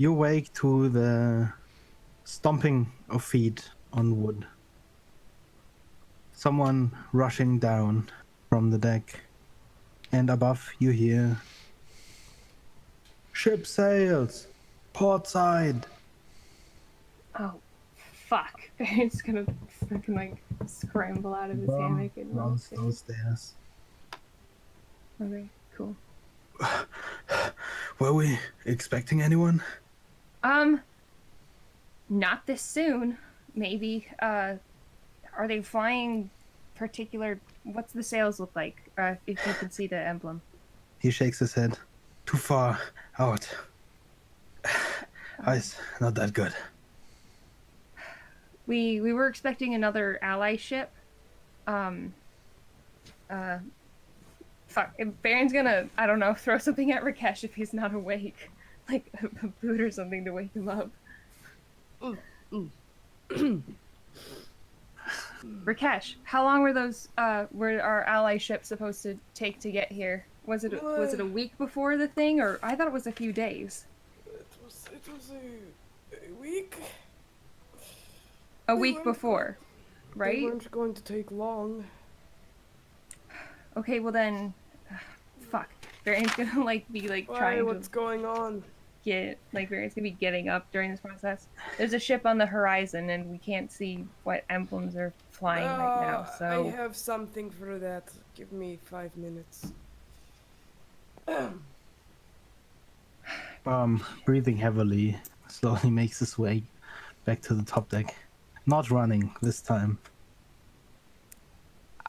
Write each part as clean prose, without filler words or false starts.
You wake to the stomping of feet on wood. Someone rushing down from the deck. And above you hear... Ship sails! Port side! Oh, fuck. It's gonna fucking like scramble out of his hammock and run runs downstairs. Okay, cool. Were we expecting anyone? Not this soon. Maybe. Are they flying particular... What's the sails look like? If you can see the emblem. He shakes his head. Too far out. Ice, not that good. We were expecting another ally ship. Fuck. Baron's gonna, I don't know, throw something at Rakesh if he's not awake. Like a boot or something to wake him up. Rakesh, how long were our ally ships supposed to take to get here? Was it a week before the thing, or I thought it was a few days? It was a week. A week before, right? They weren't going to take long. Okay, well then, fuck. Baron's gonna be trying what's going on? Baron's gonna be getting up during this process. There's a ship on the horizon, and we can't see what emblems are flying right now. So I have something for that. Give me 5 minutes. Breathing heavily, slowly makes his way back to the top deck. Not running this time.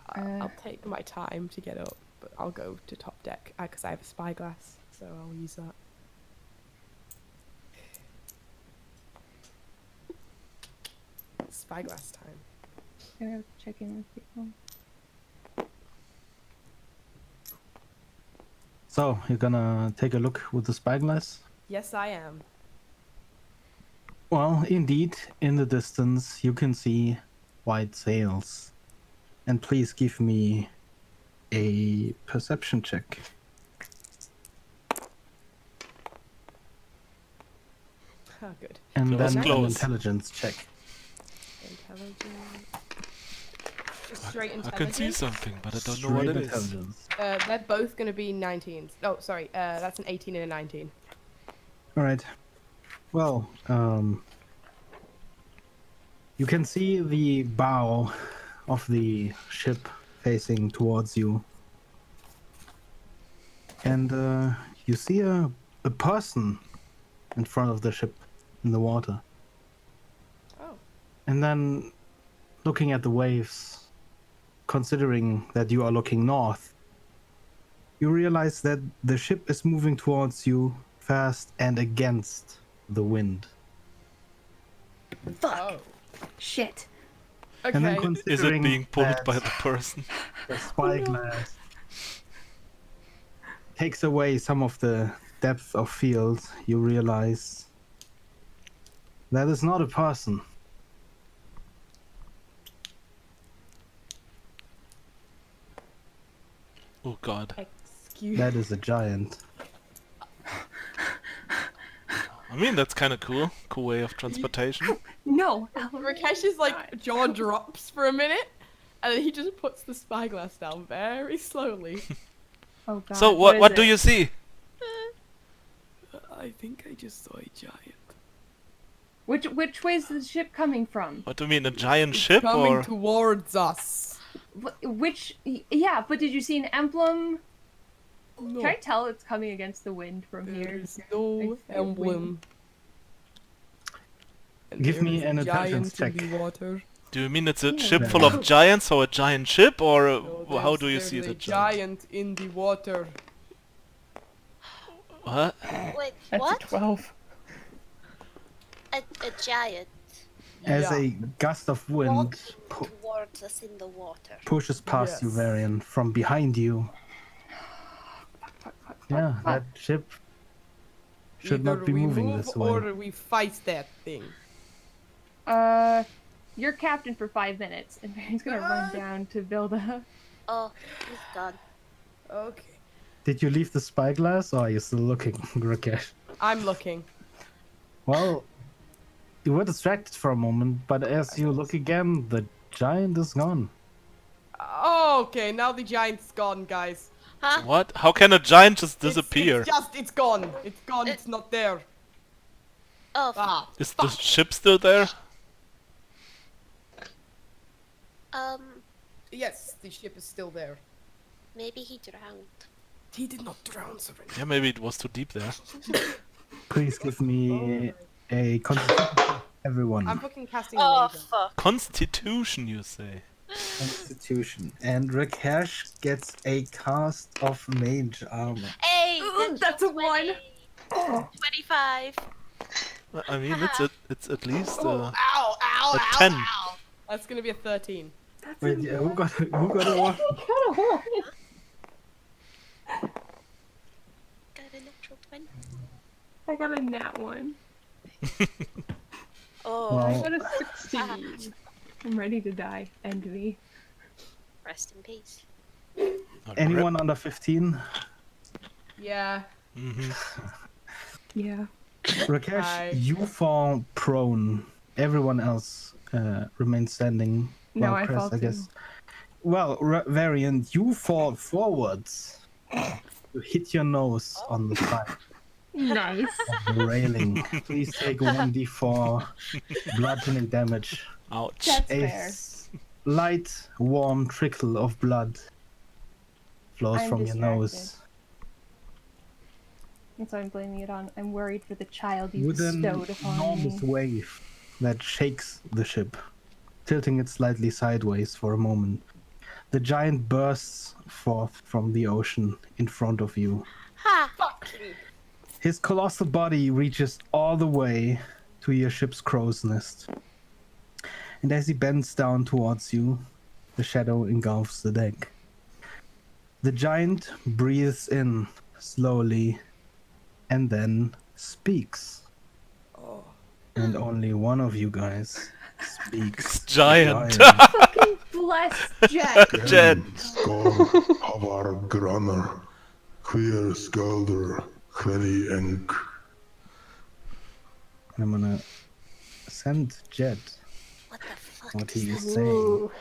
I'll take my time to get up, but I'll go to top deck because I have a spyglass, so I'll use that. Spyglass time. I'm check in with people. So, you're gonna take a look with the spyglass? Yes, I am. Well, indeed, in the distance you can see white sails. And please give me a perception check. Oh, good. And That was then an close. intelligence check. Intelligence. Just straight I intelligence. can see something, but I don't know what it Straight is. intelligence. They're both going to be 19s. Oh, sorry. That's an 18 and a 19. Alright. Well, you can see the bow of the ship facing towards you. And you see a person in front of the ship in the water. Oh. And then looking at the waves, considering that you are looking north, you realize that the ship is moving towards you fast and against the wind. Fuck. Oh. Shit. Okay. And then Is it considering being pulled that by the person? the spyglass takes away some of the depth of field, you realize that is not a person. Oh god. Excuse That is a giant. I mean, that's kind of cool. Cool way of transportation. No. Rakesh's jaw drops for a minute, and then he just puts the spyglass down very slowly. Oh god. So what do you see? I think I just saw a giant. Which way is the ship coming from? What do you mean, a giant ship Coming or? towards us. Yeah, but did you see an emblem? No, Can I tell it's coming against the wind from here? there's no It's emblem. And Give there me is a an intelligence giant in check. the water. Do you mean it's a ship full of giants, or a giant ship, or No, how do you there's see a the giant? giant in the water. What? Wait, That's what? a 12. A giant As Yeah. a gust of wind walking towards us in the water. pushes past you, Yes. Varian, from behind you. Yeah, that ship should Either not be we moving move this way. or we fight that thing. You're captain for 5 minutes, and he's gonna run down to build a... Oh, he's gone. Okay. Did you leave the spyglass, or are you still looking, Rakesh? I'm looking. Well, you were distracted for a moment, but as you look again, the giant is gone. Oh, okay, now the giant's gone, guys. Huh? What? How can a giant just It's disappear? it's gone. It's gone, it's not there. Oh, Ah, Is the ship still there? yes, the ship is still there. maybe he drowned. He did not drown, Serenity. Yeah, maybe it was too deep there. Please give me a constitution, everyone. I'm fucking casting Oh, laser. fuck. Constitution, you say? Constitution. And Rakesh gets a cast of mage armor. Hey, Ooh, that's a 20. 25. I mean, it's at least Oh, ow, ow, a ow, 10. ow. That's gonna be a 13. That's Wait, yeah, who got a one? Got a natural 20. I got a nat 1. Oh, Wow. I got a 16. I'm ready to die. End me. rest in peace. Anyone under 15? Yeah. Mm-hmm. Yeah. Rakesh, Hi. you fall prone. Everyone else remains standing. No, Well, I Cress, fall I guess. Well, Variant, you fall forwards. You hit your nose on the side Nice. of the railing. Please take 1d4 bludgeoning damage. Ouch. That's A fair. light, warm trickle of blood flows I'm from your distracted. nose. That's what I'm blaming it on. I'm worried for the child you With an bestowed upon enormous me. wave that shakes the ship, tilting it slightly sideways for a moment. The giant bursts forth from the ocean in front of you. Ha! His colossal body reaches all the way to your ship's crow's nest. And as he bends down towards you, the shadow engulfs the deck. The giant breathes in slowly and then speaks. Oh. And only one of you guys speaks. It's giant. Fucking bless Jet. Jet. Skor havar grannar, queer skulder, quenny ink. I'm gonna send Jet What the fuck? what does he is that saying. Ooh.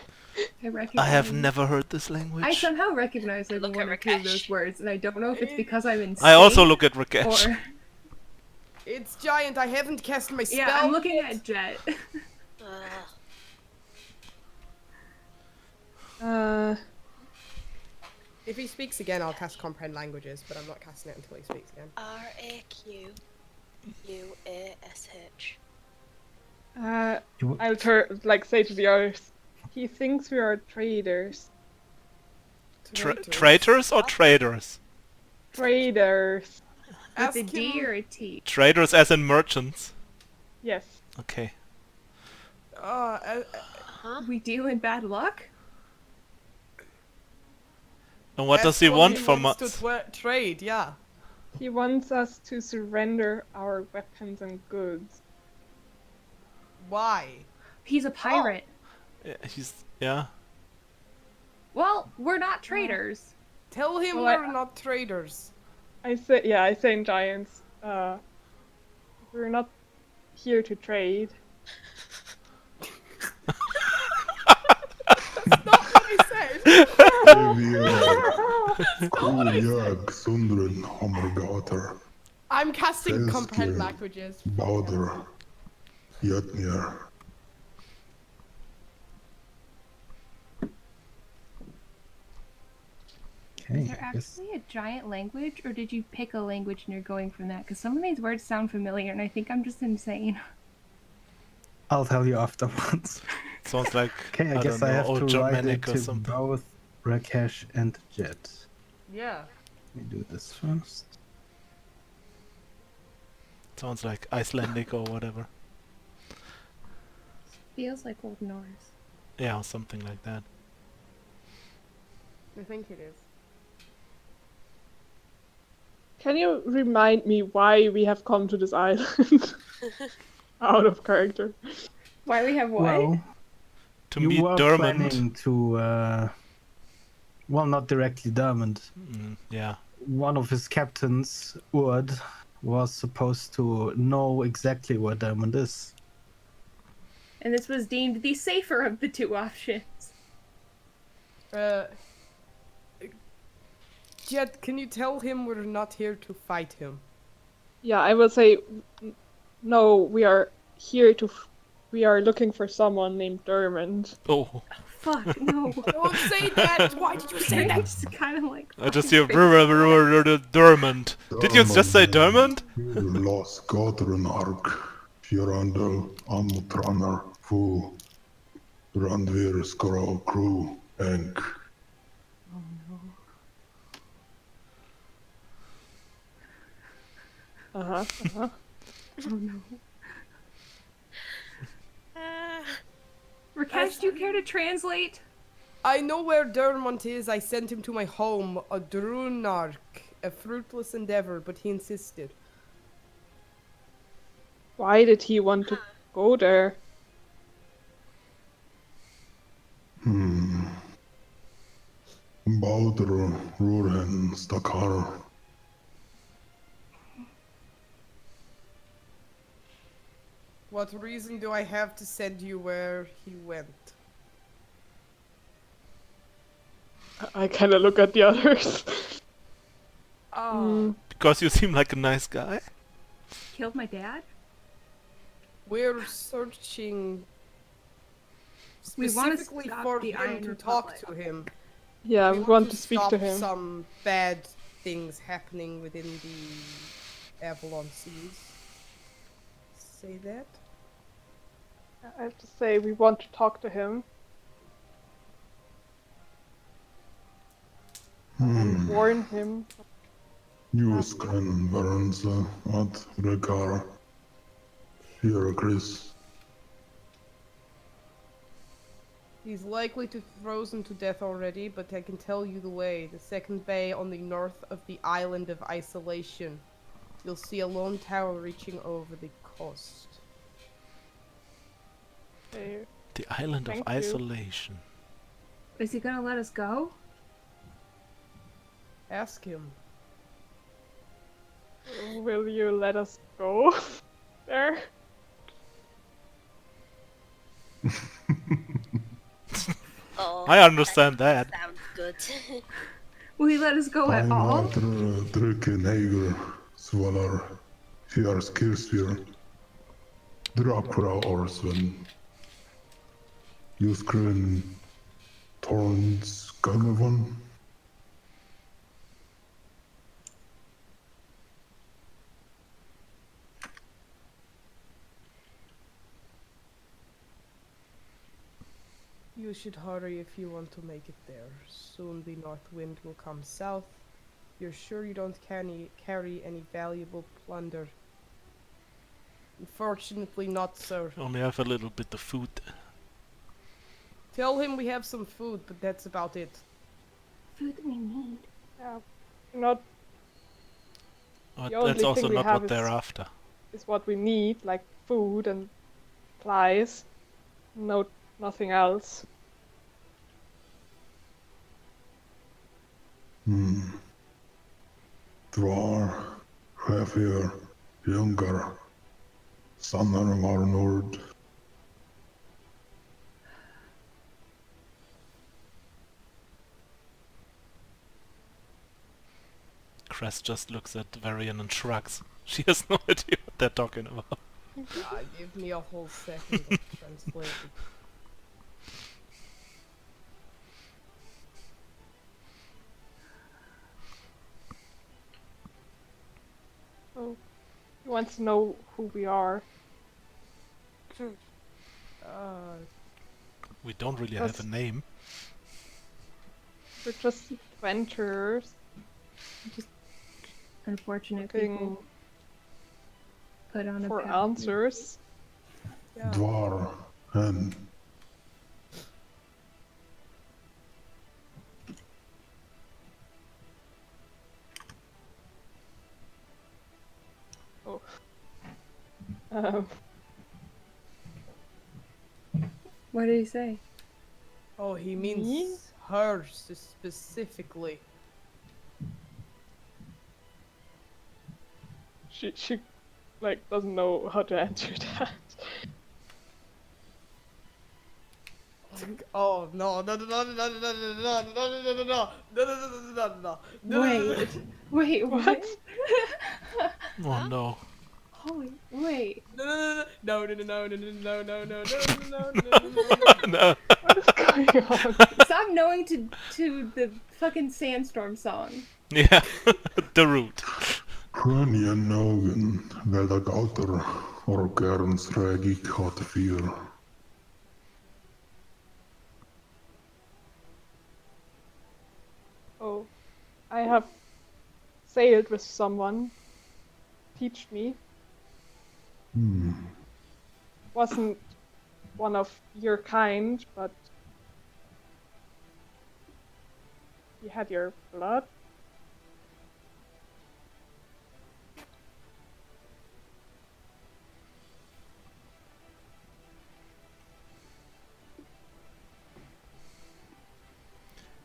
I recognize. I have never heard this language. I somehow recognize like Look one at or two of Rakesh. those words, and I don't know if it's because I'm insane. I also look at Rakesh. Or It's giant. I haven't cast my spell. yeah, I'm looking yet. at Jet. If he speaks again, I'll cast comprehend languages, but I'm not casting it until he speaks again. RAQUASH. I'll say to the others. He thinks we are traders. Traitors or traders? Traders. With Ask a D him- or a T. Traders as in merchants. Yes. Okay. We deal in bad luck. And what does ask he what want from wants us? to trade, yeah. He wants us to surrender our weapons and goods. Why? He's a pirate. Yeah. Well, we're not traders. Tell him Well, we're not traders. I say in giants. We're not here to trade. Not what I said. Kujag sundren hamargater, I'm casting Says comprehend Gil. languages. bauder, yatnir. Okay, Is there actually a giant language, or did you pick a language and you're going from that? Because some of these words sound familiar, and I think I'm just insane. I'll tell you afterwards. Sounds like Okay, I guess don't I know, have old to write it Germanic or to something. both Rakesh and Jet. Yeah. Let me do this first. Sounds like Icelandic or whatever. Feels like Old Norse. Yeah, something like that. I think it is. Can you remind me why we have come to this island? Out of character. Why we have what? Well, To you meet were Dermot. planning to, well, not directly Dermot. Yeah. One of his captains, Urd, was supposed to know exactly where Diamond is. And this was deemed the safer of the two options. Jet, can you tell him we're not here to fight him? Yeah, I will say, no, we are here to. We are looking for someone named Dermond. Oh, Fuck, no. Don't say that! Why did you say that? It's kind of like. I just fucking hear crazy. Dermond. Did you just say Dermond? Los Godrun Ark, Fjörandel, Amutrannar, Fu, Randvir, Skoro, Crew, Enk. Oh no. Rakesh, do you care to translate? I know where Dermont is. I sent him to my home, a Drunark, a fruitless endeavor, but he insisted. Why did he want to go there? Bauder, Rurhen, Stakar. What reason do I have to send you where he went? I kind of look at the others. Because you seem like a nice guy. Killed my dad? We're searching We wanna specifically stop for the him Iron to talk Republic. to him. Yeah, we want to speak stop to him. some bad things happening within the Avalon Seas. Say that? I have to say, we want to talk to him. And warn him. Juskan, Varanza, At, Rekar. Here, Chris. He's likely to be frozen to death already, but I can tell you the way. The second bay on the north of the island of Isolation. You'll see a lone tower reaching over the coast. Okay. The island of Thank you. isolation. Is he gonna let us go? Ask him. Will you let us go there? Oh, I understand that. sounds good. Will he let us go at all? Drukken, Hager, Svalar. Here, Skirsphere. Drakra, Orsven. Juskrin, Torns, Gagavon. You should hurry if you want to make it there. Soon the north wind will come south. You're sure you don't carry any valuable plunder? Unfortunately not, sir. Only have a little bit of food. Tell him we have some food, but that's about it. Food that we need. Yeah, not But The only that's also thing we not have what they're is- after. is what we need, like food and supplies. No, nothing else. Drar, Hefir, Younger. Sannar var Nord. Cress just looks at Varian and shrugs. She has no idea what they're talking about. Give me a whole second to translate it. So he wants to know who we are. We don't really have a That's- name. We're just adventurers. Unfortunate Looking people put on a for path. answers. Yeah. Dvar, Hen. Oh. Um, What did he say? Oh, he means Me? her specifically. She like doesn't know how to answer that. Oh no no no no no no no no no no no no no no no Wait, what? Oh no. Holy, wait. no no no no no no no no no no no. No. What is going on? Stop knowing to the fucking sandstorm song. Yeah, the root. Hrönja någon välda gator och gärns rägig hat fyr. Oh, I have sailed with someone. Teach me. Wasn't one of your kind, but he had your blood.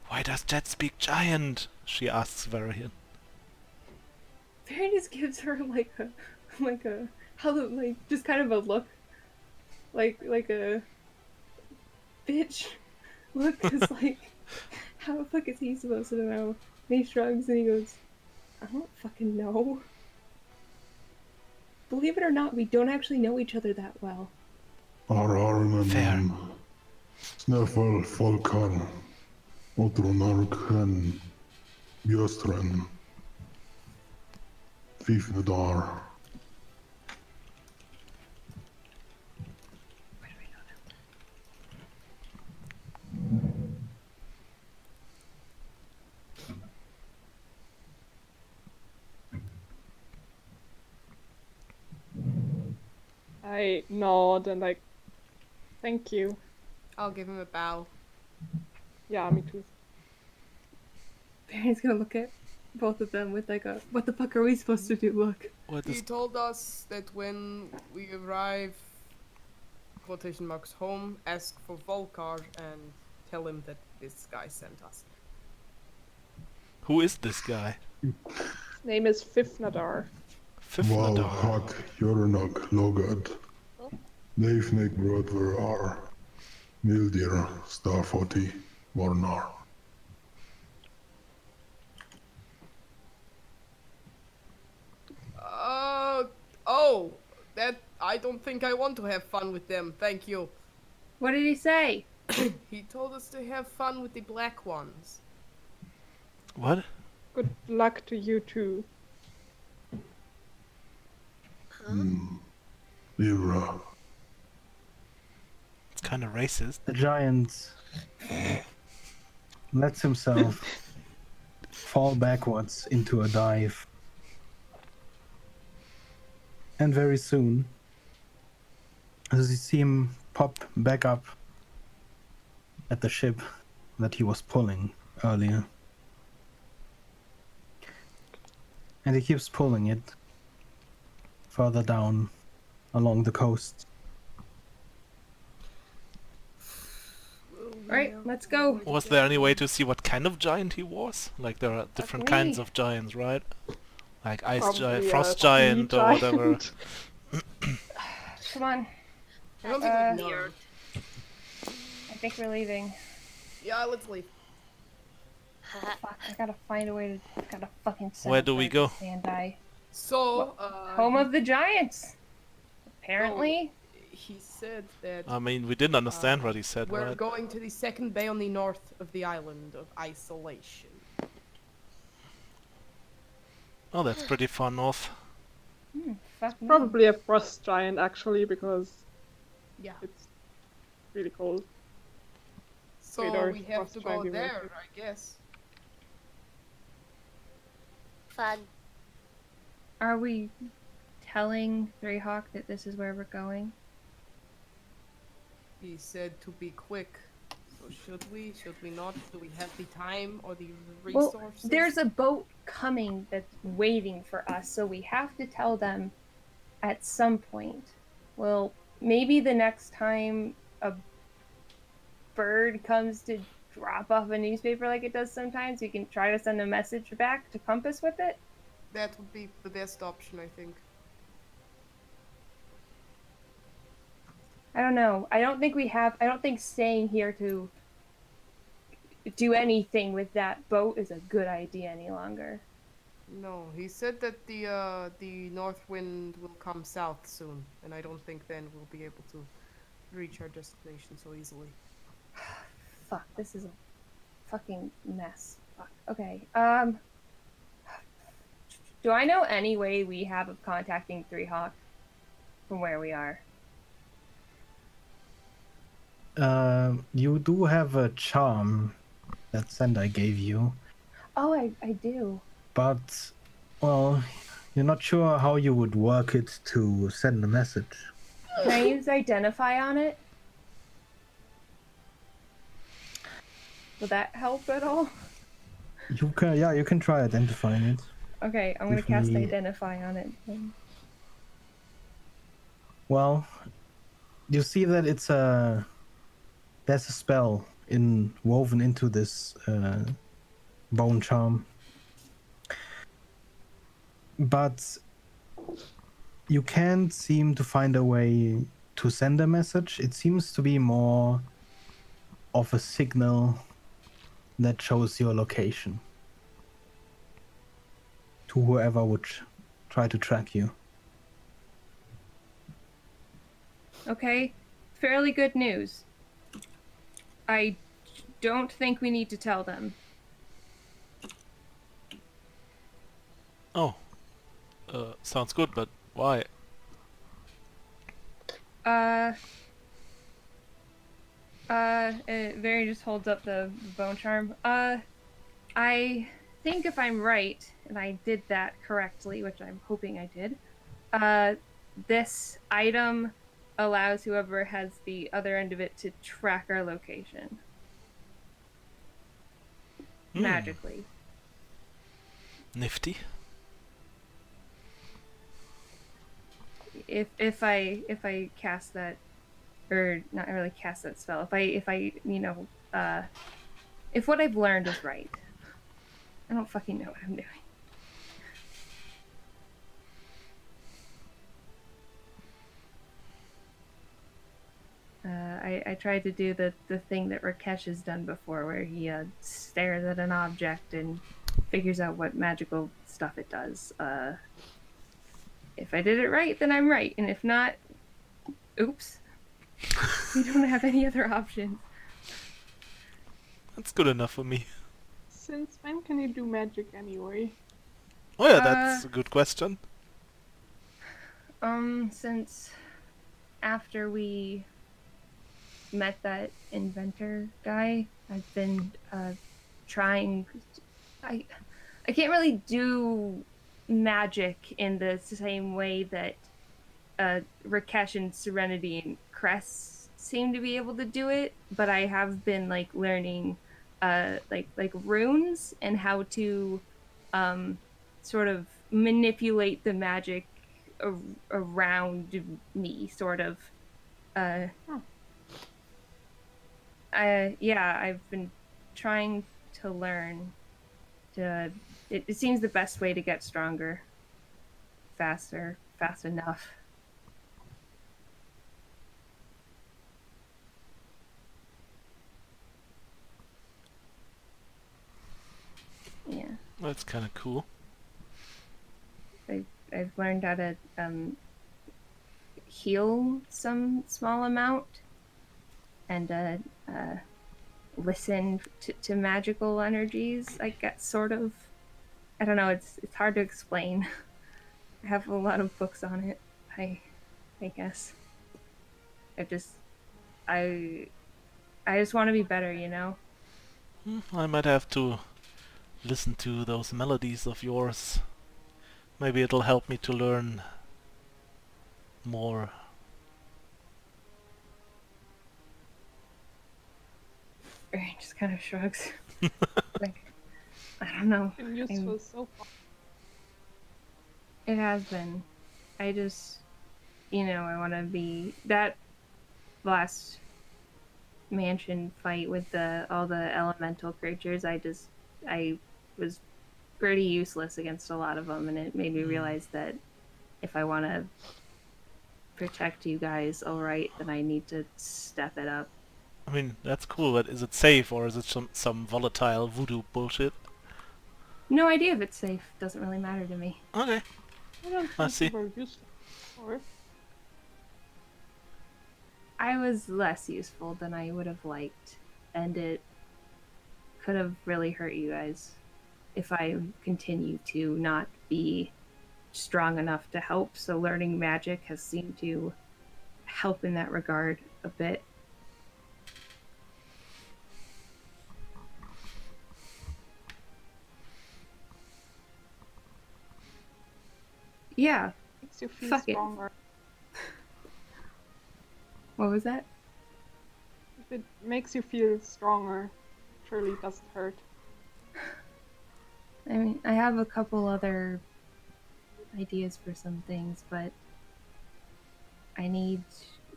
Why does Jet speak giant? She asks Varian. Farron just gives her like a just kind of a look, like a bitch look, cause like how the fuck is he supposed to know? And he shrugs and he goes, I don't fucking know. Believe it or not, we don't actually know each other that well. Fair. Snäffal folkar. Otronarken. Bjöstren. Fifnedar. I nod and like, thank you. I'll give him a bow. Yeah, me too. Farron's gonna look at both of them with like a, what the fuck are we supposed to do look? What He is... told us that when we arrive, quotation marks, home, ask for Volkar and tell him that this guy sent us. Who is this guy? His name is Fifnadar. Wow, Fifnadar. hak, Jörnag, Logad. Leifnik brödver are. Mildir, Starfoti, Warnar. Oh, that, I don't think I want to have fun with them, thank you. What did he say? He told us to have fun with the black ones. What? Good luck to you too. Ira. It's kind of racist. The giant lets himself fall backwards into a dive. And very soon, as you see him pop back up at the ship that he was pulling earlier. And he keeps pulling it further down along the coast. Alright, let's go. Was there any way to see what kind of giant he was? Like there are different Okay. kinds of giants, right? Like ice Probably giant, a frost sea giant, or whatever. giant. Come on. I don't think we know. Weird. I think we're leaving. Yeah, let's leave. Fuck, I gotta find a way to, gotta fucking send Where a do we bird go? to Sandai. So, Home of the Giants! Apparently. he said that I mean, we didn't understand what he said, we're right? going to the second bay on the north of the island of Isolation. Oh, that's pretty far north. Fuck me. Probably a frost giant actually, because Yeah. it's really cold. So Radar we have frost to go giant there, emergency. I guess. Fun. Are we telling Greyhawk that this is where we're going? He said to be quick. So should we? Should we not? Do we have the time or the resources? Well, there's a boat coming that's waiting for us, so we have to tell them at some point. Well, maybe the next time a bird comes to drop off a newspaper like it does sometimes, we can try to send a message back to Compass with it. That would be the best option, I think. I don't know. I don't think staying here to do anything with that boat is a good idea any longer. No, he said that the north wind will come south soon, and I don't think then we'll be able to reach our destination so easily. Fuck, this is a fucking mess. Fuck. Okay. Do I know any way we have of contacting Three Hawk from where we are? You do have a charm that Sendai gave you, Oh, I do. but, well, you're not sure how you would work it to send a message. Can I use Identify on it? Will that help at all? You can try identifying it. Okay, I'm gonna Give cast me- Identify on it. Well, you see that there's a spell woven into this bone charm, but you can't seem to find a way to send a message. It seems to be more of a signal that shows your location to whoever would try to track you. Okay, fairly good news. I don't think we need to tell them. Oh. Sounds good, but why? Barry just holds up the bone charm. I think if I'm right, and I did that correctly, which I'm hoping I did, this item allows whoever has the other end of it to track our location. Magically. Nifty. If I cast that, or not really cast that spell, if I if what I've learned is right. I don't fucking know what I'm doing. I tried to do the thing that Rakesh has done before, where he stares at an object and figures out what magical stuff it does. If I did it right, then I'm right, and if not, oops. We don't have any other options. That's good enough for me. Since when can you do magic anyway? Oh yeah, that's a good question. Since after we met that inventor guy, I've been trying. I can't really do magic in the same way that Rakesh and Serenity and Cress seem to be able to do it, but I have been like learning like runes and how to sort of manipulate the magic around me, sort of. I've been trying to learn to. It seems the best way to get stronger, fast enough. Yeah. That's kind of cool. I've learned how to heal some small amount and listen to magical energies. I get sort of. I don't know. It's hard to explain. I have a lot of books on it. I guess. I just want to be better, you know. I might have to listen to those melodies of yours. Maybe it'll help me to learn more. He just kind of shrugs. Like, I don't know. Been useful so far. It has been. I just, I want to be that last mansion fight with all the elemental creatures. I was pretty useless against a lot of them, and it made me realize that if I want to protect you guys all right, then I need to step it up. I mean, that's cool, but is it safe or is it some volatile voodoo bullshit? No idea if it's safe. Doesn't really matter to me. Okay, I don't I think see. you were useful before. I was less useful than I would have liked, and it could have really hurt you guys if I continue to not be strong enough to help. So learning magic has seemed to help in that regard a bit. Yeah. Makes you feel Fuck it. stronger. What was that? If it makes you feel stronger, surely it doesn't hurt. I mean, I have a couple other ideas for some things, but I need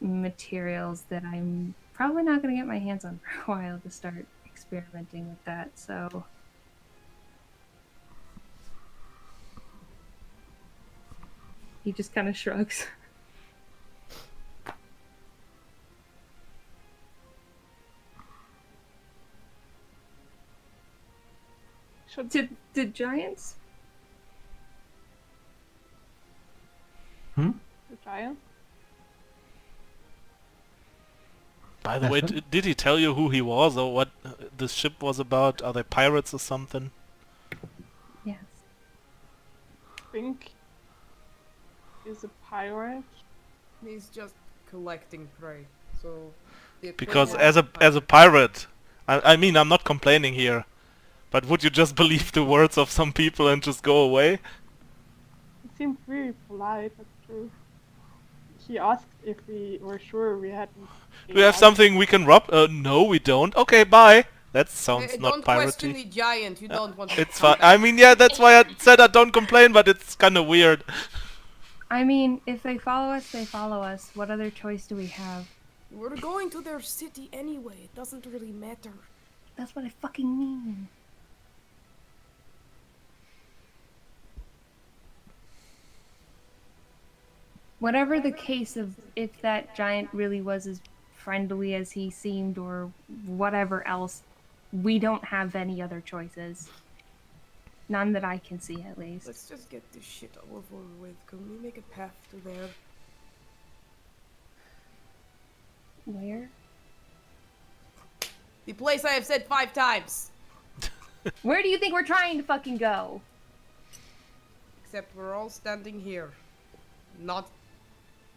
materials that I'm probably not going to get my hands on for a while to start experimenting with that, so... He just kind of shrugs. Did giants? The giant? By the way, Aspen? did he tell you who he was or what this ship was about? Are they pirates or something? Yes. Think is a pirate. He's just collecting prey. So the Because equivalent as a pirate, I mean, I'm not complaining here, but would you just believe the words of some people and just go away? He seemed really polite, that's true. He asked if we were sure we hadn't. Do we have something we can rob? No, we don't. Okay, bye. That sounds not don't question piratey. the giant. You don't want to. It's fine. I mean, yeah, that's why I said I don't complain, but it's kind of weird. I mean, if they follow us, they follow us. What other choice do we have? We're going to their city anyway. It doesn't really matter. That's what I fucking mean. Whatever the case of if that giant really was as friendly as he seemed or whatever else, we don't have any other choices. None that I can see, at least. Let's just get this shit over with. Can we make a path to there? Where? The place I have said 5 times. Where do you think we're trying to fucking go? Except we're all standing here. Not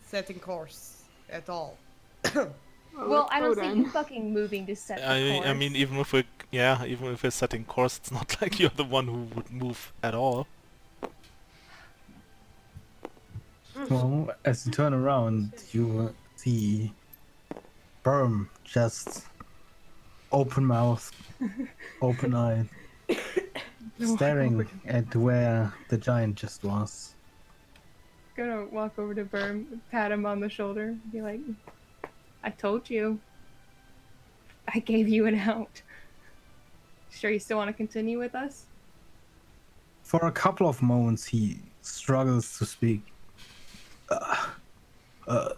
setting course at all. Well, I don't see then. you fucking moving to set the course. I mean, even if we're setting course, it's not like you're the one who would move at all. Well, as you turn around, you see Berm just open mouth, open eyed, staring at where the giant just was. Gonna walk over to Berm, pat him on the shoulder, be like, I told you. I gave you an out. Sure you still want to continue with us? For a couple of moments, he struggles to speak. I've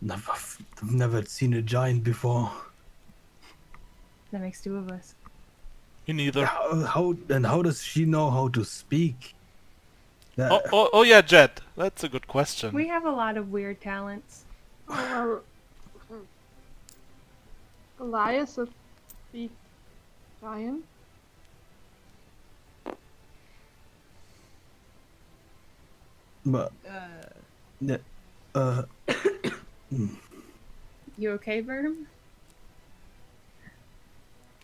never seen a giant before. That makes 2 of us. Me neither. How does she know how to speak? Oh yeah, Jet. That's a good question. We have a lot of weird talents. Oh, well, Elias of the giant? But You okay, Berm?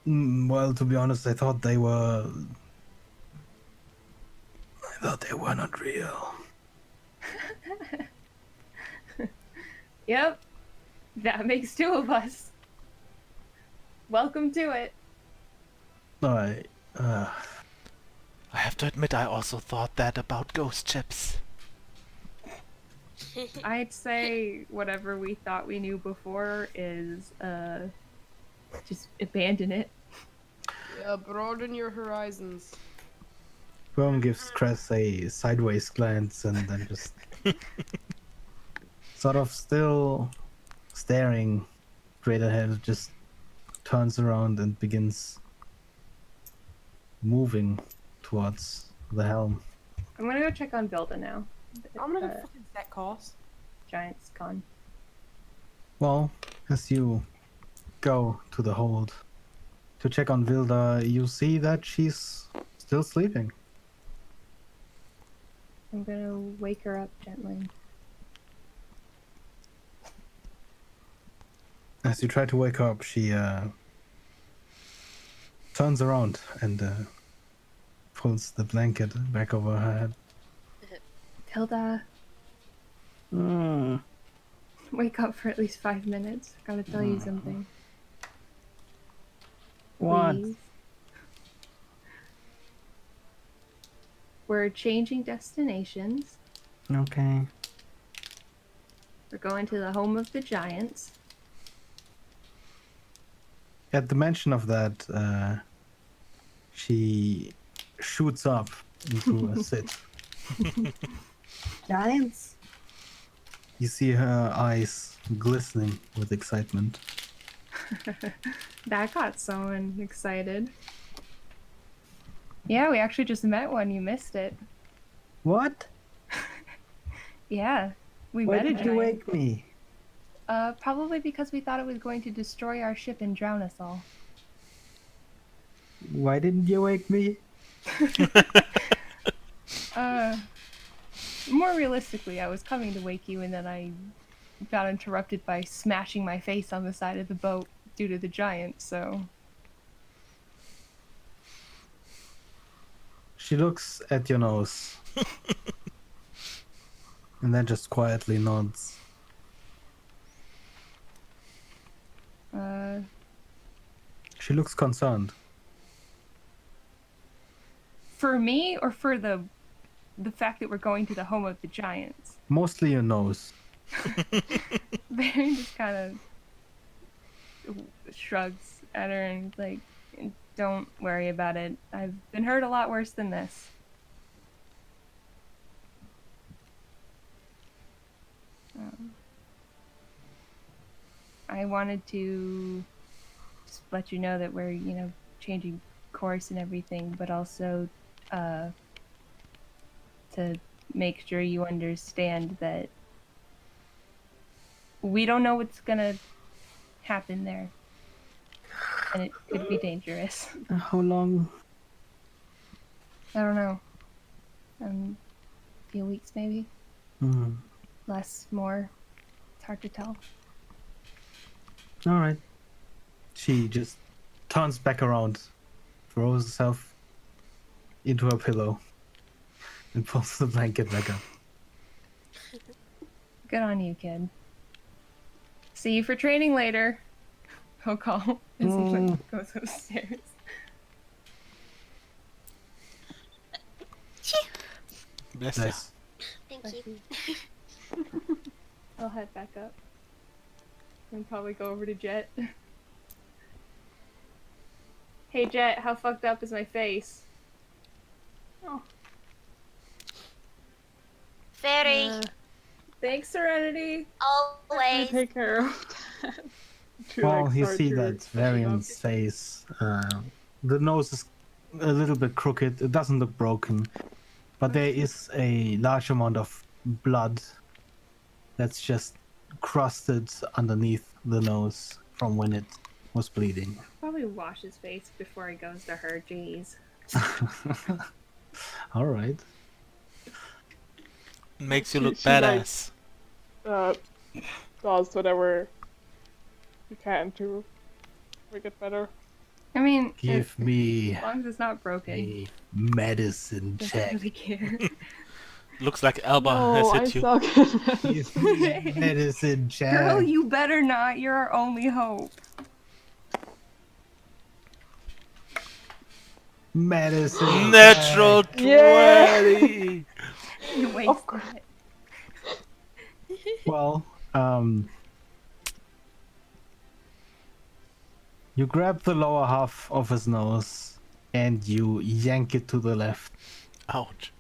well, to be honest, I thought they were not real. Yep. That makes 2 of us. Welcome to it. I have to admit, I also thought that about ghost ships. I'd say whatever we thought we knew before is, just abandon it. Yeah, broaden your horizons. Worm gives Cress a sideways glance and then just sort of still staring straight ahead, just turns around and begins moving towards the helm. I'm gonna go check on Vilda now. I'm gonna go fucking set course. Giant's gone. Well, as you go to the hold to check on Vilda, you see that she's still sleeping. I'm gonna wake her up gently. As you try to wake her up, she turns around and pulls the blanket back over her head. Tilda, wake up for at least 5 minutes. Gotta tell you something. What? Please. We're changing destinations. Okay. We're going to the home of the giants. At the mention of that, she shoots up into a sit. Giants? You see her eyes glistening with excitement. That got someone excited. Yeah, we actually just met one. You missed it. What? Yeah, we Why met a did you giant. wake me? Probably because we thought it was going to destroy our ship and drown us all. Why didn't you wake me? More realistically, I was coming to wake you and then I got interrupted by smashing my face on the side of the boat due to the giant, so... She looks at your nose. And then just quietly nods. She looks concerned. For me, or for the fact that we're going to the home of the giants? Mostly your nose. Barry just kind of shrugs at her and like, don't worry about it. I've been hurt a lot worse than this. I wanted to just let you know that we're, changing course and everything, but also to make sure you understand that we don't know what's gonna happen there. And it could be dangerous. How long? I don't know. A few weeks maybe? Less, more. It's hard to tell. Alright. She just turns back around, throws herself into her pillow, and pulls the blanket back up. Good on you, kid. See you for training later. He'll call as he goes upstairs. Bless Nice. Thank you. I'll head back up. And probably go over to Jet. Hey Jet, how fucked up is my face? Oh. Very. Thanks, Serenity. Always. Take care of that. Well, you see that Varian's face. The nose is a little bit crooked. It doesn't look broken. But there is a large amount of blood that's just crusted underneath the nose from when it was bleeding. Probably wash his face before he goes to her. Jeez. All right. Makes you look She, like, badass. Does whatever you can to make it better. I mean, Give me as long as it's not broken. a medicine Doesn't check. really care. Looks like Alba No, has I hit you. suck. Give me a medicine check. Girl, you better not. You're our only hope. Medicine Natural check. 20! You wasted it. Well, You grab the lower half of his nose and you yank it to the left. Ouch.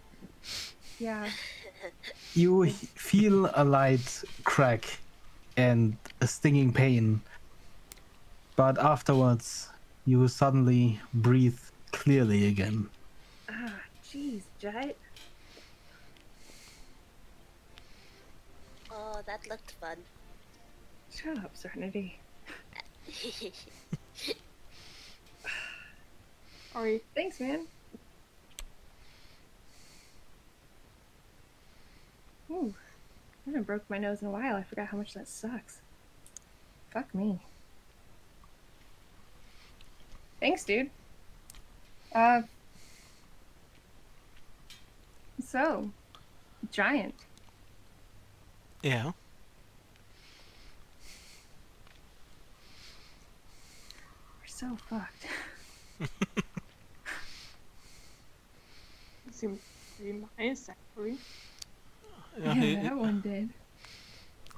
Yeah. You feel a light crack and a stinging pain, but afterwards you suddenly breathe clearly again. Ah, jeez, Jet. Oh, that looked fun. Shut up, Serenity. Sorry. Thanks, man. Ooh, I haven't broke my nose in a while. I forgot how much that sucks. Fuck me. Thanks, dude. So, giant. Yeah. We're so fucked. It seemed pretty nice, actually. Yeah, Yeah, that one did.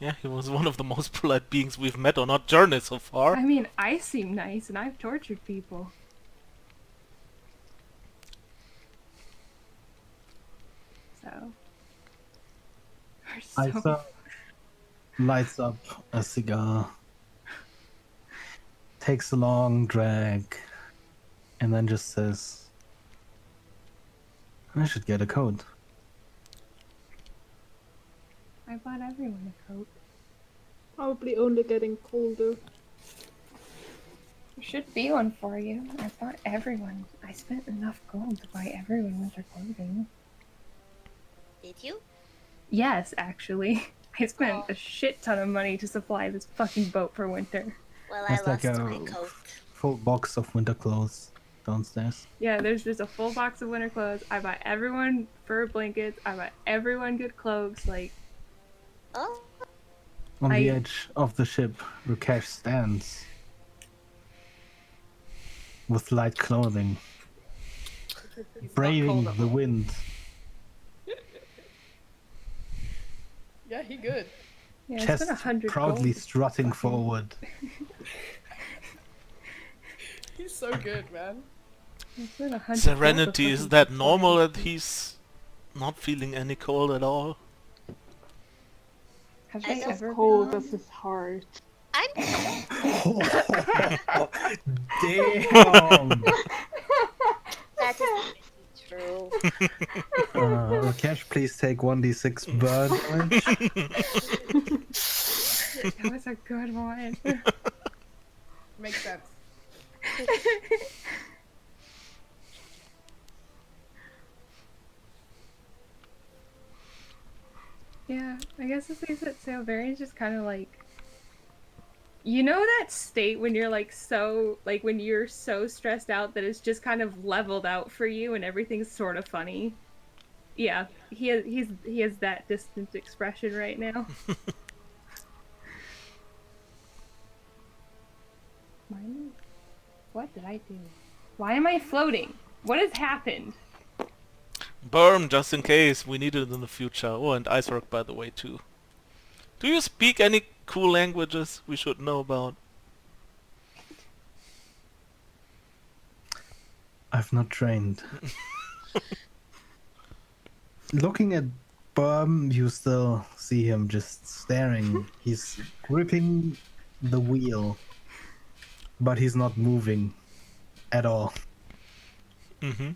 yeah, he was one of the most polite beings we've met on our journey so far. I mean, I seem nice, and I've tortured people. So, we're so Isa lights up a cigar, takes a long drag, and then just says, I should get a coat. I bought everyone a coat. Probably only getting colder. There should be one for you. I bought everyone. I spent enough gold to buy everyone winter clothing. Did you? Yes, actually. I spent a shit ton of money to supply this fucking boat for winter. Well, I There's like lost a my coat. full box of winter clothes downstairs. Yeah, there's just a full box of winter clothes. I bought everyone fur blankets. I bought everyone good cloaks. Like, Oh, On the edge of the ship, Rakesh stands with light clothing, He's not braving cold. the wind. Yeah, he good. yeah, it's Chest been 100 proudly gold. strutting Fucking- forward. He's so good, man. It's been 100 gold Serenity, to is fucking that supply normal this that shit. he's not feeling any cold at all? Have I they don't- ever Cold been? as his heart. I'm Damn! that is true. Rakesh, please take 1d6 burn damage. That was a good one. Makes sense. Yeah, I guess the things that Sailbarian's just kind of like, you know, that state when you're like when you're so stressed out that it's just kind of leveled out for you and everything's sort of funny. Yeah, he has that distant expression right now. What did I do? Why am I floating? What has happened? Burn, just in case. We need it in the future. Oh, and Icework, by the way, too. Do you speak any cool languages we should know about? I've not trained. Looking at Burm, you still see him just staring. He's gripping the wheel, but he's not moving at all. Mm-hmm.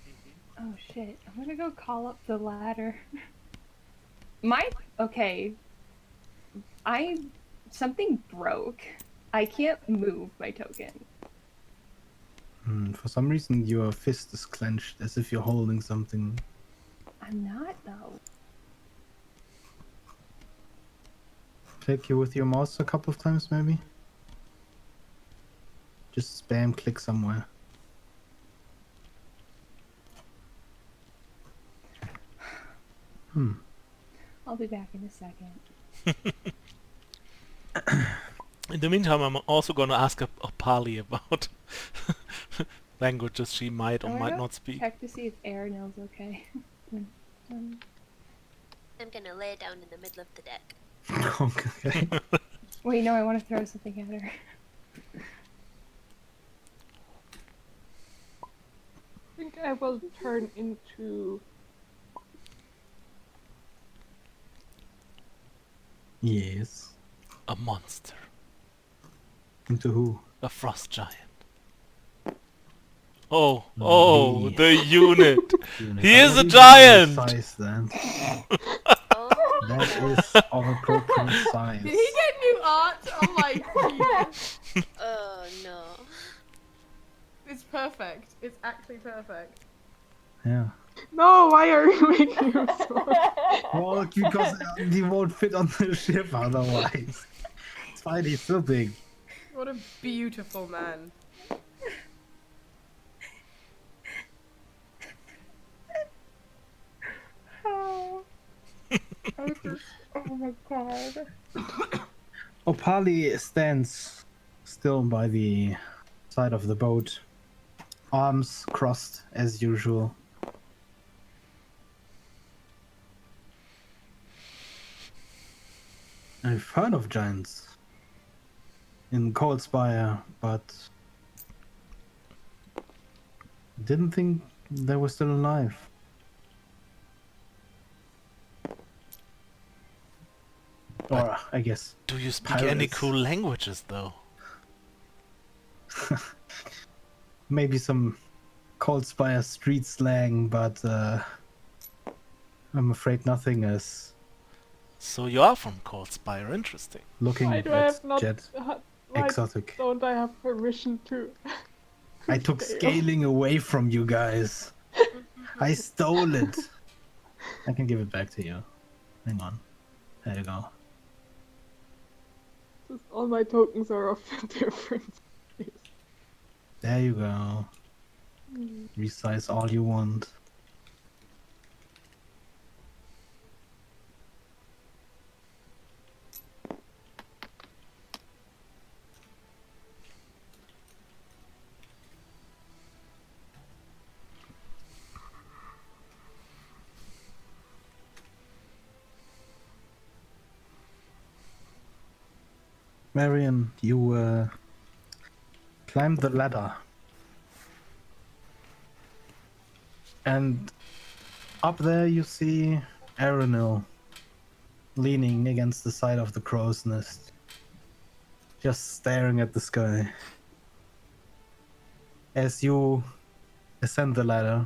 Oh shit, I'm gonna go call up the ladder. Okay. Something broke. I can't move my token. For some reason, your fist is clenched as if you're holding something. I'm not though. Click you with your mouse a couple of times, maybe? Just spam click somewhere. I'll be back in a second. In the meantime, I'm also gonna ask a Pali about languages she might or I'm might gonna not speak. check to see if Airnail's okay. I'm gonna lay down in the middle of the deck. Okay. Wait, no, I want to throw something at her. think I will turn into Yes. A monster. Into who? A frost giant. Oh, He- the unit. Unit. He I is will a even giant! resize that. Oh, That is of appropriate size. Did he get new art? Oh my goodness. oh no. It's perfect. It's actually perfect. Yeah. No, why are you making him small? Well, because he won't fit on the ship otherwise. It's fine, he's still big. What a beautiful man. Oh, oh my god. Opali stands still by the side of the boat, arms crossed as usual. I've heard of giants in Coldspire, but didn't think they were still alive. Or, I guess, Do you speak any pirates. cool languages, though? Maybe some Coldspire street slang, but I'm afraid nothing is So you are from Coldspire, interesting. looking Why do I at have not? Jet Why exotic. don't I have permission to? I took scale? scaling away from you guys. I stole it. I can give it back to you. Hang on. There you go. Just all my tokens are of different. There you go. Resize all you want. Marion, you climbed the ladder. And up there you see Arenil leaning against the side of the crow's nest, just staring at the sky. As you ascend the ladder,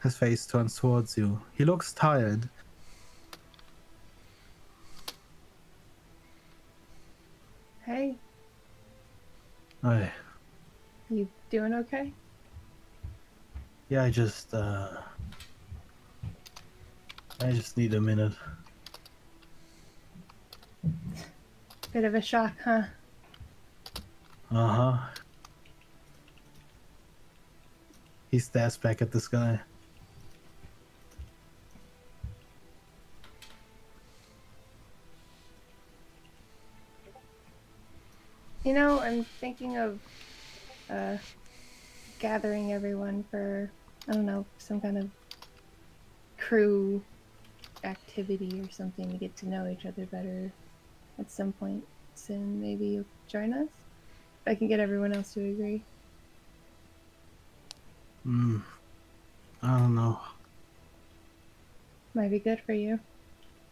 his face turns towards you. He looks tired. Hey, I, you doing okay? yeah, I just need a minute. Bit of a shock, huh? Uh-huh. He stares back at the sky. You know, I'm thinking of gathering everyone for, I don't know, some kind of crew activity or something to get to know each other better at some point soon. Maybe you'll join us? I can get everyone else to agree. I don't know. Might be good for you.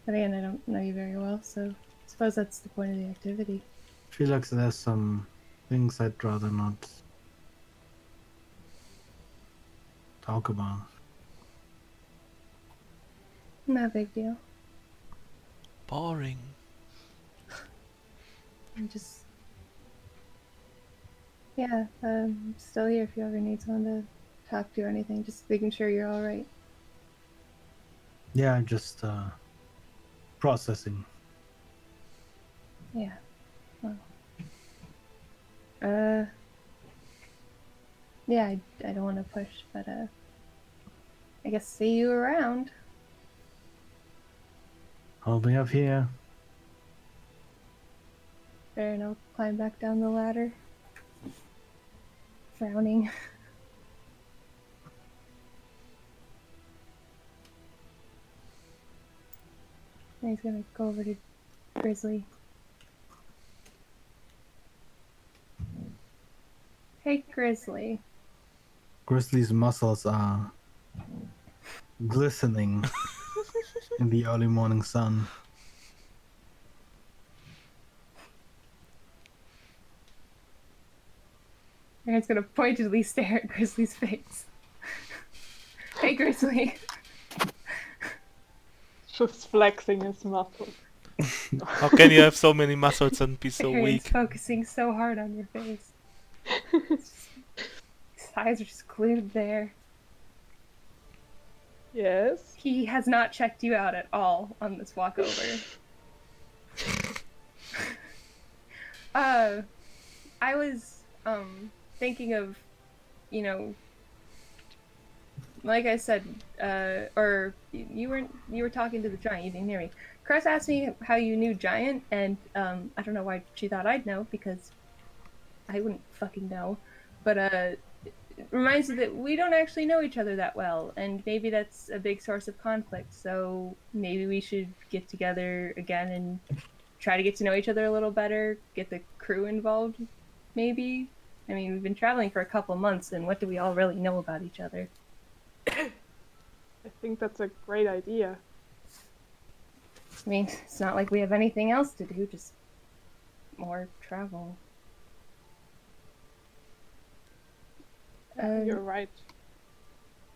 But again, I don't know you very well, so I suppose that's the point of the activity. Feel like there's some things I'd rather not talk about. Not a big deal. Boring. I'm just... Yeah, I'm still here if you ever need someone to talk to or anything. Just making sure you're alright. Yeah, I'm just processing. Yeah. Well. Yeah, I don't want to push, but I guess see you around. I'll be up here. Fair enough. Climb back down the ladder. Frowning. And he's gonna go over to Grizzly. Hey, Grizzly. Grizzly's muscles are glistening in the early morning sun. Aaron's gonna pointedly stare at Grizzly's face. Hey, Grizzly. Just flexing his muscles. How can you have so many muscles and be so Aaron's weak? focusing so hard on your face. His eyes are just glued there. Yes. He has not checked you out at all on this walkover. I was thinking of, you know, like I said, or you were talking to the giant. You didn't hear me. Cress asked me how you knew Giant, and I don't know why she thought I'd know, because I wouldn't fucking know. But it reminds me that we don't actually know each other that well, and maybe that's a big source of conflict. So maybe we should get together again and try to get to know each other a little better, get the crew involved, maybe. I mean, we've been traveling for a couple months, and what do we all really know about each other? I think that's a great idea. I mean, it's not like we have anything else to do, just more travel. You're right.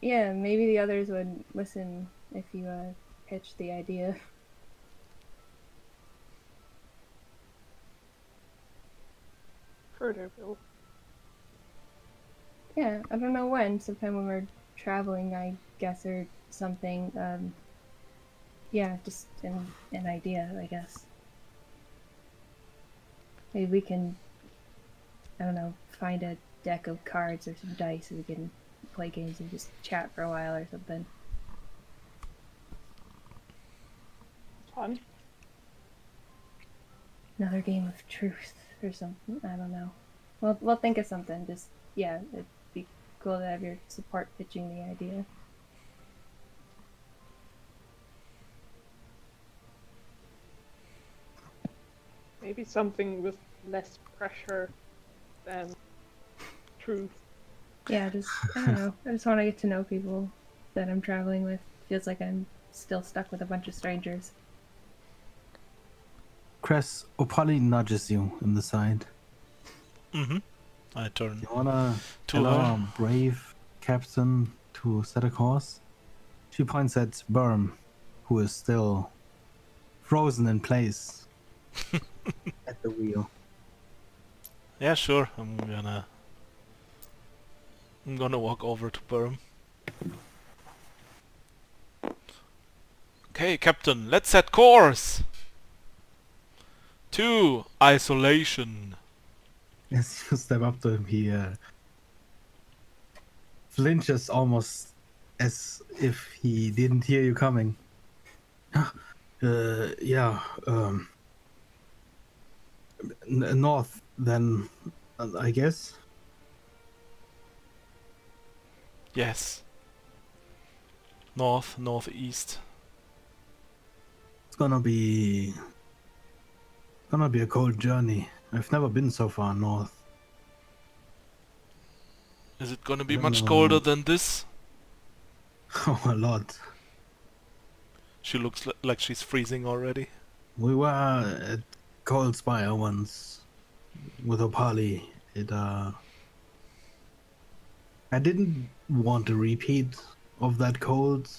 Yeah, maybe the others would listen if you pitched the idea. Further, Bill. Yeah, I don't know when. Sometime when we're traveling, I guess, or something. Yeah, just an idea, I guess. Maybe we can, I don't know, find a deck of cards or some dice and we can play games and just chat for a while or something. Fun. Another game of truth or something. I don't know. We'll think of something. Just, yeah, it'd be cool to have your support pitching the idea. Maybe something with less pressure than truth. Yeah, just, I don't know. I just want to get to know people that I'm traveling with. Feels like I'm still stuck with a bunch of strangers. Cress, Opali nudges you in the side. Mm-hmm. I turn You wanna to tell her. our brave captain to set a course? She points at Burm, who is still frozen in place at the wheel. Yeah, sure. I'm gonna walk over to Burm. Okay, Captain, let's set course to isolation. As you step up to him, he flinches almost as if he didn't hear you coming. Yeah, north then, I guess. Yes. North, northeast. It's gonna be a cold journey. I've never been so far north. Is it gonna be don't much know. colder than this? Oh, a lot. She looks like she's freezing already. We were at Cold Spire once with Opali. I didn't want a repeat of that cold,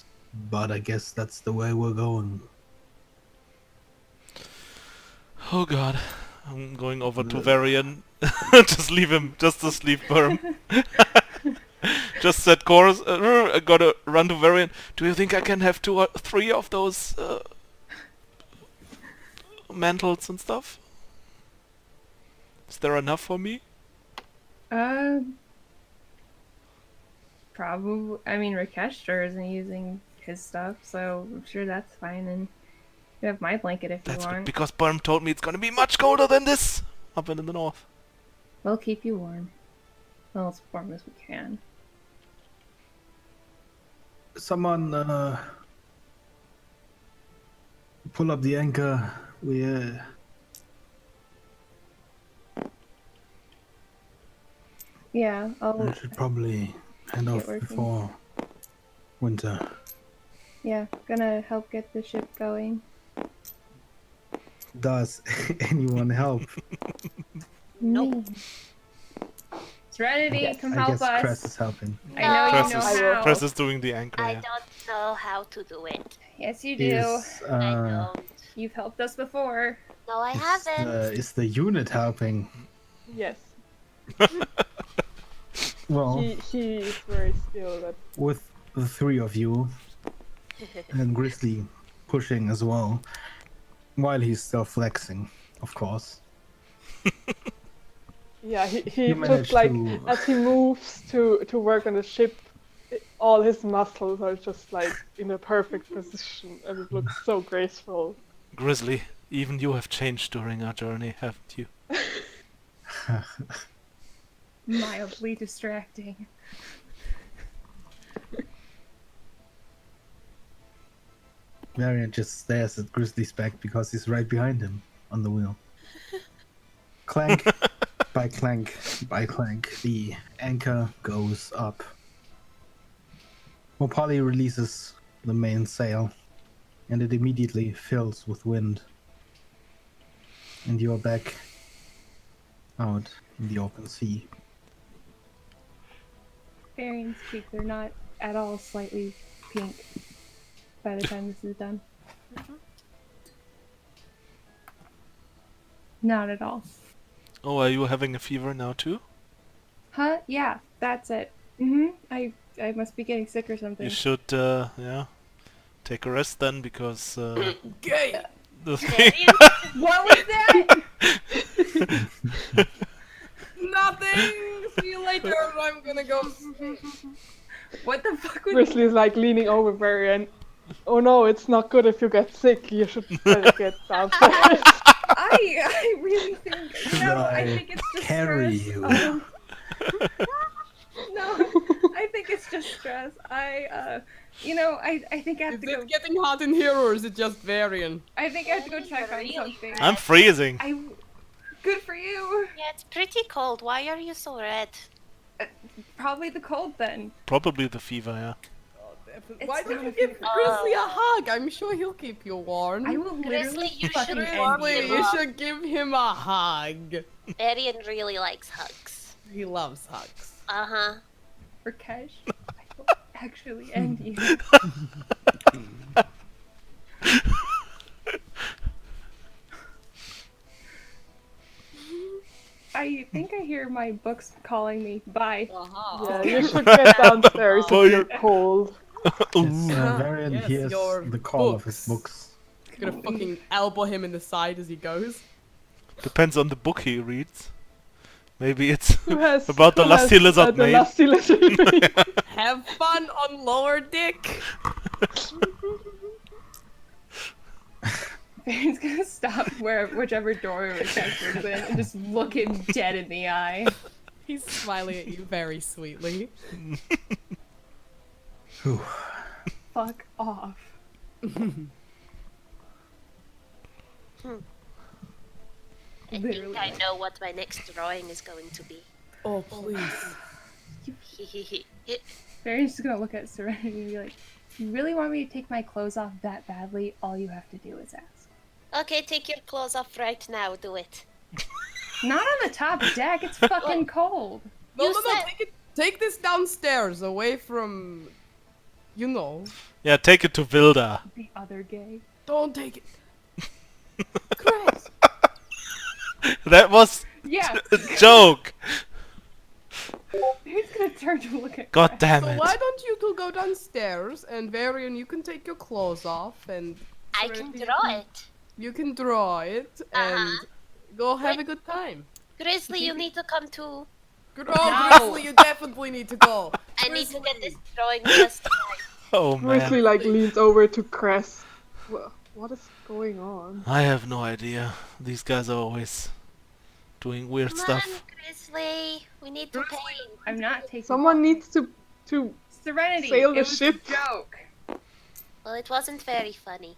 but I guess that's the way we're going. Oh god. I'm going over to Varian. Just leave him. Just to sleep Burm. Just set course. I gotta run to Varian. Do you think I can have 2 or 3 of those mantles and stuff? Is there enough for me? Probably. I mean, Rakesh sure isn't using his stuff, so I'm sure that's fine. And you have my blanket if you That's good, want. because Burm told me it's gonna be much colder than this up in the north. We'll keep you warm. Well, as warm as we can. Someone pull up the anchor. We Yeah, should probably End Get off working. before winter. Yeah, gonna help get the ship going. Does anyone help? Nope. Me. Serenity, come I help guess us. Cress is helping. I know No. you Cress know is, I will how. Cress is doing the anchor, I yeah. don't know how to do it. Yes, you do. Is I don't. You've helped us before. No, I haven't. is the unit helping? Yes. Well, He is very still. That with the three of you and Grizzly pushing as well, while he's still flexing, of course. yeah, he You just managed like to- as he moves to work on the ship, all his muscles are just like in a perfect position, and it looks so graceful. Grizzly, even you have changed during our journey, haven't you? Mildly distracting. Varian just stares at Grizzly's back because he's right behind him on the wheel. Clank by clank by clank, the anchor goes up. Mopali releases the mainsail, and it immediately fills with wind. And you are back out in the open sea. Varian's cheeks are not at all slightly pink by the time this is done. Not at all. Oh, are you having a fever now too? Huh? Yeah, that's it. I must be getting sick or something. You should, yeah, take a rest then, because Gay! the thing. What was that? Nothing! See you later, I'm gonna go. What the fuck was Grizzly is like leaning over Varian. Oh no, it's not good if you get sick. You should better get downstairs. I really think I think it's just carry stress. you? No, I think it's just stress. I think I have Is to go. it getting hot in here or is it just Varian? I think I have to go check on Really? something. I'm freezing. Good for you. Yeah, it's pretty cold. Why are you so red? Probably the cold then. Probably the fever, yeah. It's Why don't not you a give fever. Grizzly a hug? I'm sure he'll keep you warm. I will Grizzly, literally you should fucking warm end Grizzly, him you. you up. should give him a hug. Arian really likes hugs. He loves hugs. Uh-huh. Rakesh, I will actually end you. I think I hear my books calling me. Bye. Yeah, you should get downstairs Boy. if you're cold. Varian Yes, hears your the call of his books. Gonna fucking elbow him in the side as he goes. Depends on the book he reads. Maybe it's Who has about the who lusty has, lizard the maid. lusty lizard maid? Have fun on lower dick. Baron's gonna stop whichever door Rakesh was in and just look him dead in the eye. He's smiling at you very sweetly. Whew. Fuck off. I Literally. think I know what my next drawing is going to be. Oh, please. Baron's just gonna look at Serenity and be like, "You really want me to take my clothes off that badly? All you have to do is ask." Okay, take your clothes off right now. Do it. Not on the top deck. It's fucking cold. No, You no, said- take this downstairs, away from... You know. Yeah, take it to Vilda. The other gay. Don't take it. Chris! That was Yeah. a joke. Who's gonna turn to look at? God Crash? damn So it. why don't you two go downstairs, and Varian, you can take your clothes off, and... I can Serenity, draw it. You can draw it, and go have a good time. Grizzly, you need to come too. Oh, Grizzly, you definitely need to go. I need to get this Grizzly. drawing just right. Oh Grizzly man. like leans over to Cress. What is going on? I have no idea. These guys are always doing weird Come stuff. on, Grizzly. We need to paint. I'm not taking. Someone needs to Serenity. sail the it was ship. A joke. Well, it wasn't very funny.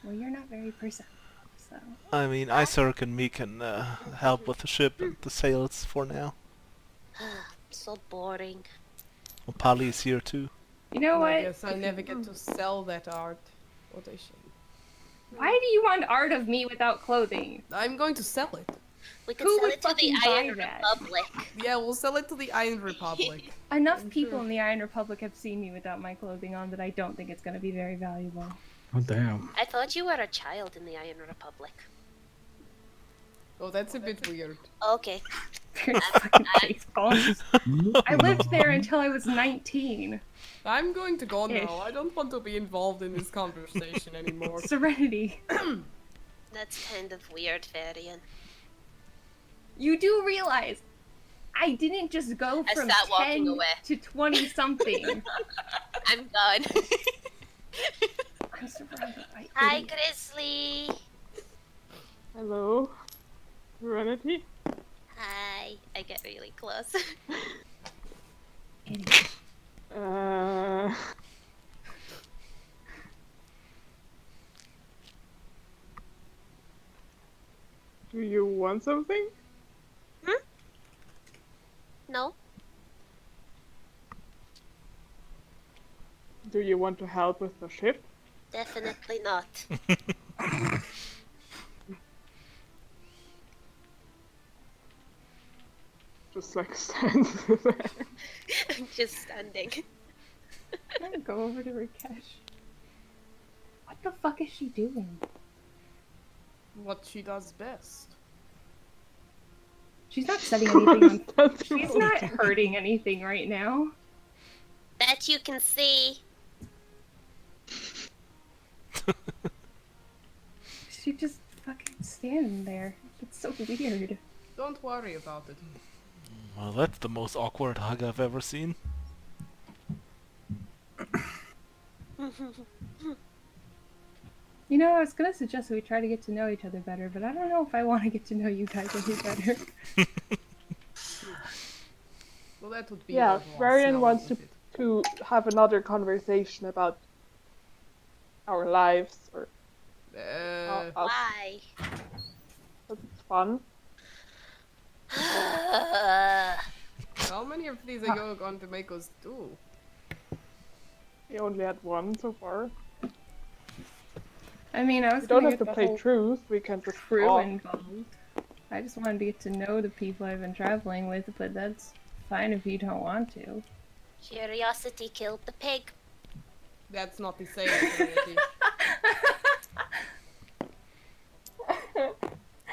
Well, you're not very perceptive, so. I mean, Isark and me can help with the ship and the sails for now. So boring. Well, Pali is here too. You know I what? guess I never get to sell that art. What a shame. Why do you want art of me without clothing? I'm going to sell it. We could Who sell would it to the fucking buy Iron that? Republic. Yeah, we'll sell it to the Iron Republic. Enough I'm people sure. in the Iron Republic have seen me without my clothing on that I don't think it's going to be very valuable. Oh damn. I thought you were a child in the Iron Republic. Oh, that's a bit weird. Okay. There's fucking face palms. I lived there until I was 19. I'm going to go Ish. now. I don't want to be involved in this conversation anymore. Serenity. That's kind of weird, Varian. You do realize I didn't just go I from start walking 10 away. to 20 something. I'm gone. I'm surrounded by Hi, idiots. Grizzly. Hello, Serenity. Hi. I get really close. Idiots. Do you want something? No? Do you want to help with the ship? Definitely not. Just like stand there. I'm just standing. I'm gonna go over to Rakesh. What the fuck is she doing? What she does best. She's not setting anything on. That's She's not hurting anything right now. That you can see. She just fucking standing there. It's so weird. Don't worry about it. Well, that's the most awkward hug I've ever seen. You know, I was gonna suggest that we try to get to know each other better, but I don't know if I want to get to know you guys any better. Well, that would be Yeah, what was Varian now, wants wouldn't to have another conversation about our lives, or it? us. Why? That's fun. How many of these are you going to make us do? We only had one so far. I mean, I was We don't gonna have get to the play whole truth. We can just crew talk. involved. I just wanted to get to know the people I've been traveling with, but that's fine if you don't want to. Curiosity killed the pig. That's not the same. Serenity.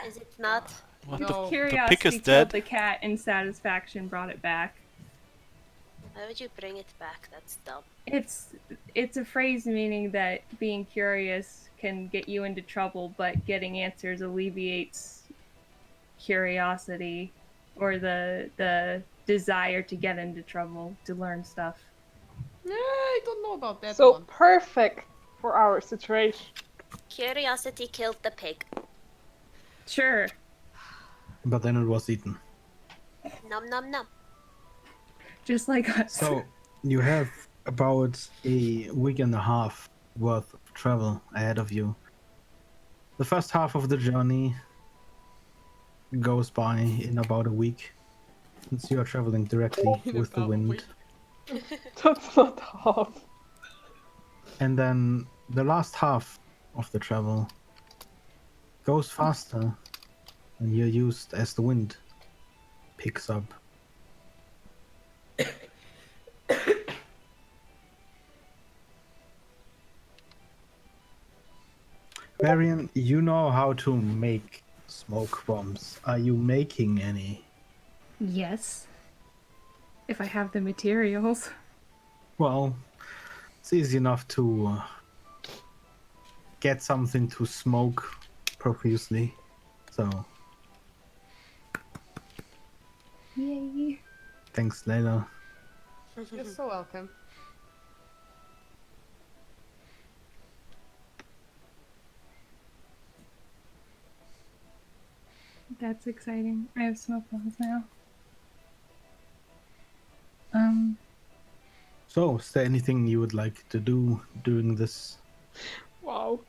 Is it not? What No. the pig Curiosity is killed dead? the cat, and satisfaction brought it back. Why would you bring it back? That's dumb. It's a phrase meaning that being curious can get you into trouble, but getting answers alleviates curiosity or the desire to get into trouble, to learn stuff. Yeah, I don't know about that So one. perfect for our situation. Curiosity killed the pig. Sure. But then it was eaten. Num num num. Just like us. So you have about a week and a half worth of travel ahead of you. The first half of the journey goes by in about a week, since you are traveling directly In with the about a wind. week. That's not half. And then the last half of the travel goes faster, and you're used as the wind picks up. Marion, you know how to make smoke bombs. Are you making any? Yes. If I have the materials. Well, it's easy enough to get something to smoke profusely. So, Yay. thanks, Layla. You're so welcome. That's exciting. I have smoke bombs now. So, is there anything you would like to do during this Wow.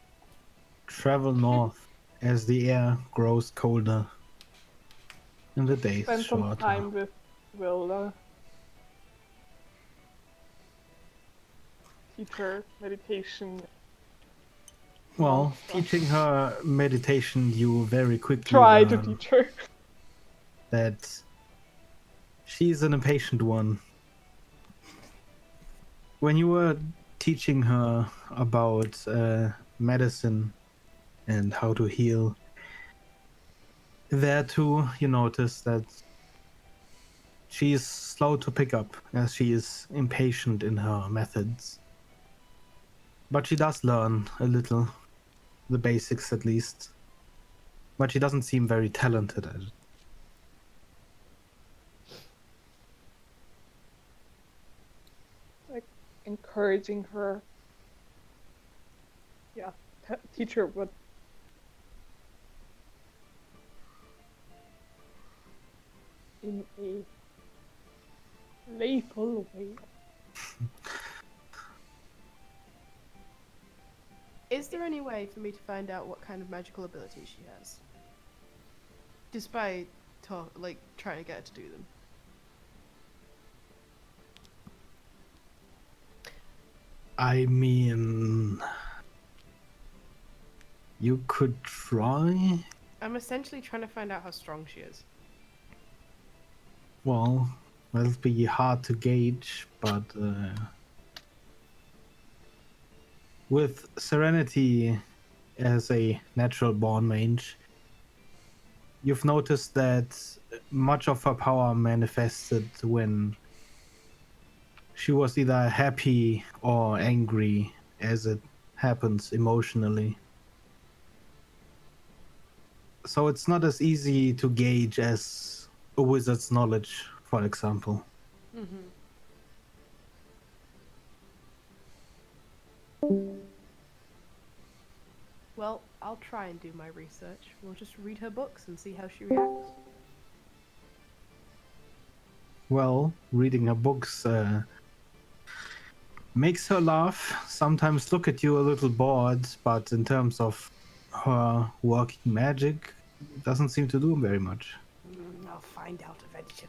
travel north as the air grows colder and the days Spend some shorter? time with will teach her meditation. Well, amongst us. teaching her meditation, you very quickly Try to learn teach her. that she's an impatient one. When you were teaching her about medicine and how to heal, there too you notice that she is slow to pick up, as she is impatient in her methods. But she does learn a little, the basics at least. But she doesn't seem very talented at it. Like encouraging her. Yeah, teach her what. In a playful way. Is there any way for me to find out what kind of magical abilities she has? Despite trying to get her to do them. I mean, you could try. I'm essentially trying to find out how strong she is. Well, that'll be hard to gauge, but with Serenity as a natural born mage, you've noticed that much of her power manifested when she was either happy or angry, as it happens emotionally. So it's not as easy to gauge as a wizard's knowledge, for example. Mm-hmm. Well, I'll try and do my research. We'll just read her books and see how she reacts. Well, reading her books makes her laugh, sometimes look at you a little bored, but in terms of her working magic, doesn't seem to do very much. I'll find out eventually.